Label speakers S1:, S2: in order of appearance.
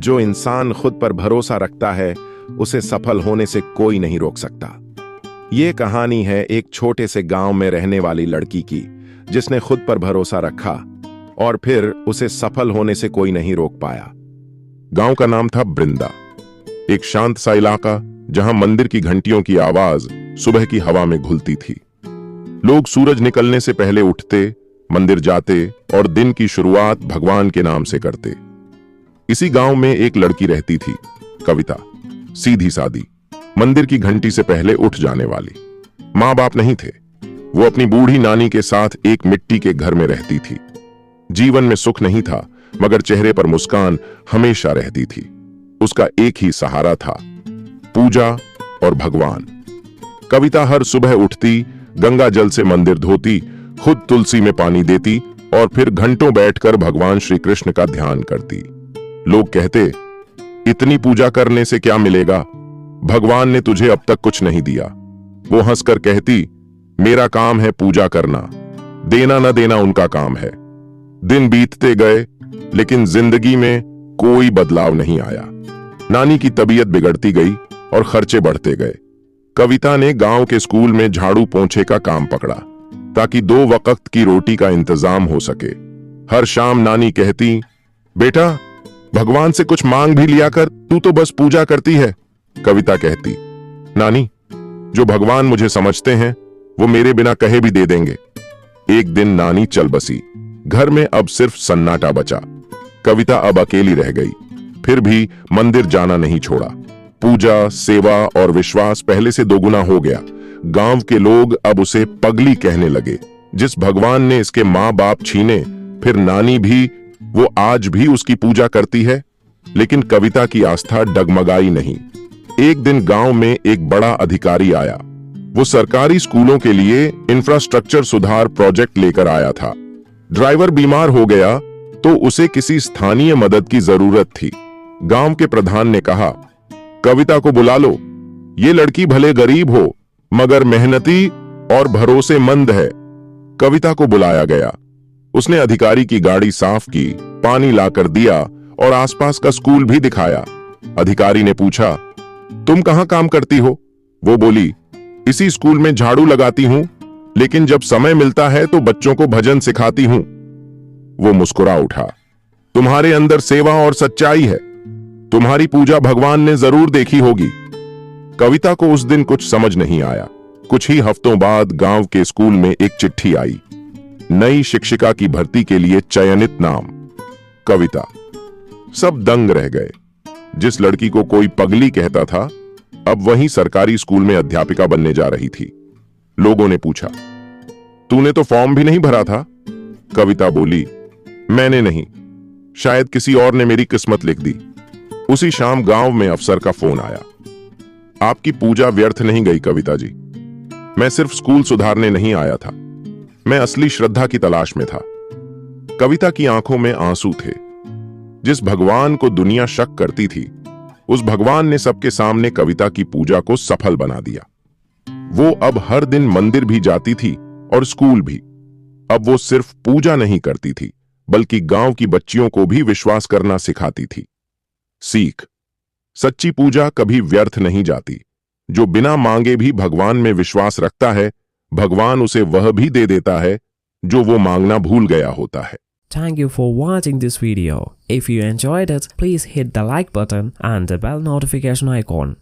S1: जो इंसान खुद पर भरोसा रखता है उसे सफल होने से कोई नहीं रोक सकता। ये कहानी है एक छोटे से गांव में रहने वाली लड़की की, जिसने खुद पर भरोसा रखा और फिर उसे सफल होने से कोई नहीं रोक पाया।
S2: गांव का नाम था बृंदा, एक शांत सा इलाका जहां मंदिर की घंटियों की आवाज सुबह की हवा में घुलती थी। लोग सूरज निकलने से पहले उठते, मंदिर जाते और दिन की शुरुआत भगवान के नाम से करते। इसी गांव में एक लड़की रहती थी, कविता। सीधी सादी, मंदिर की घंटी से पहले उठ जाने वाली। माँ बाप नहीं थे, वो अपनी बूढ़ी नानी के साथ एक मिट्टी के घर में रहती थी। जीवन में सुख नहीं था, मगर चेहरे पर मुस्कान हमेशा रहती थी। उसका एक ही सहारा था, पूजा और भगवान। कविता हर सुबह उठती, गंगा जल से मंदिर धोती, खुद तुलसी में पानी देती और फिर घंटों बैठकर भगवान श्री कृष्ण का ध्यान करती। लोग कहते, इतनी पूजा करने से क्या मिलेगा? भगवान ने तुझे अब तक कुछ नहीं दिया। वो हंसकर कहती, मेरा काम है पूजा करना, देना न देना उनका काम है। दिन बीतते गए, लेकिन जिंदगी में कोई बदलाव नहीं आया। नानी की तबीयत बिगड़ती गई और खर्चे बढ़ते गए। कविता ने गांव के स्कूल में झाड़ू पोंछे का काम पकड़ा, ताकि 2 वक्त की रोटी का इंतजाम हो सके। हर शाम नानी कहती, बेटा भगवान से कुछ मांग भी लिया कर, तू तो बस पूजा करती है। कविता कहती, नानी, जो भगवान मुझे समझते हैं वो मेरे बिना कहे भी दे देंगे। एक दिन नानी चल बसी, घर में अब सिर्फ सन्नाटा बचा। कविता अब अकेली रह गई, फिर भी मंदिर जाना नहीं छोड़ा। पूजा, सेवा और विश्वास पहले से दोगुना हो गया। गांव के लोग अब उसे पगली कहने लगे। जिस भगवान ने इसके माँ बाप छीने, फिर नानी भी, वो आज भी उसकी पूजा करती है। लेकिन कविता की आस्था डगमगाई नहीं। एक दिन गांव में एक बड़ा अधिकारी आया। वो सरकारी स्कूलों के लिए इंफ्रास्ट्रक्चर सुधार प्रोजेक्ट लेकर आया था। ड्राइवर बीमार हो गया तो उसे किसी स्थानीय मदद की जरूरत थी। गांव के प्रधान ने कहा, कविता को बुला लो। ये लड़की भले गरीब हो, मगर मेहनती और भरोसेमंद है। कविता को बुलाया गया। उसने अधिकारी की गाड़ी साफ की, पानी लाकर दिया और आसपास का स्कूल भी दिखाया। अधिकारी ने पूछा, तुम कहां काम करती हो? वो बोली, इसी स्कूल में झाड़ू लगाती हूं, लेकिन जब समय मिलता है तो बच्चों को भजन सिखाती हूं। वो मुस्कुरा उठा, तुम्हारे अंदर सेवा और सच्चाई है। तुम्हारी पूजा भगवान ने जरूर देखी होगी। कविता को उस दिन कुछ समझ नहीं आया। कुछ ही हफ्तों बाद गांव के स्कूल में एक चिट्ठी आई, नई शिक्षिका की भर्ती के लिए चयनित नाम कविता। सब दंग रह गए। जिस लड़की को कोई पगली कहता था, अब वही सरकारी स्कूल में अध्यापिका बनने जा रही थी। लोगों ने पूछा, तूने तो फॉर्म भी नहीं भरा था? कविता बोली, मैंने नहीं, शायद किसी और ने मेरी किस्मत लिख दी। उसी शाम गांव में अफसर का फोन आया। आपकी पूजा व्यर्थ नहीं गई कविता जी। मैं सिर्फ स्कूल सुधारने नहीं आया था, मैं असली श्रद्धा की तलाश में था। कविता की आंखों में आंसू थे। जिस भगवान को दुनिया शक करती थी, उस भगवान ने सबके सामने कविता की पूजा को सफल बना दिया। वो अब हर दिन मंदिर भी जाती थी और स्कूल भी। अब वो सिर्फ पूजा नहीं करती थी, बल्कि गांव की बच्चियों को भी विश्वास करना सिखाती थी। सीख, सच्ची पूजा कभी व्यर्थ नहीं जाती। जो बिना मांगे भी भगवान में विश्वास रखता है, भगवान उसे वह भी दे देता है जो वो मांगना भूल गया होता है।
S3: Thank you for watching this video. If you enjoyed it, please hit the like button and the bell notification icon.